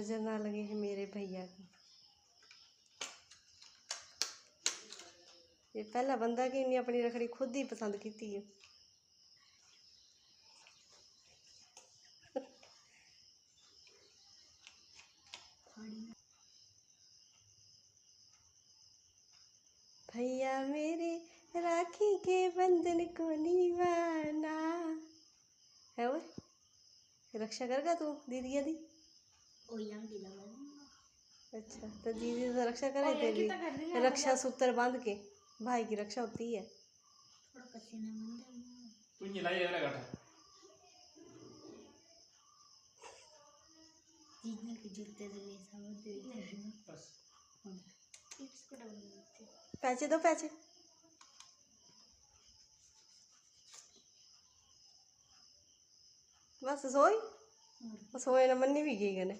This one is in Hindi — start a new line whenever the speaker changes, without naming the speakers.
नजर ना लगे है मेरे भैया की। ये पहला बंदा कि इन्हें अपनी रखड़ी खुद ही पसंद की है। भैया मेरे राखी के बंधन को निभाना है वो। रक्षा करेगा तू दीदी दी? अच्छा तो दीदी तो रक्षा करे तेरी, रक्षा सूत्र बांध के भाई की रक्षा होती है। पैसे दो पैसे। बस सोई सोए ना मन्नी भी गई कने।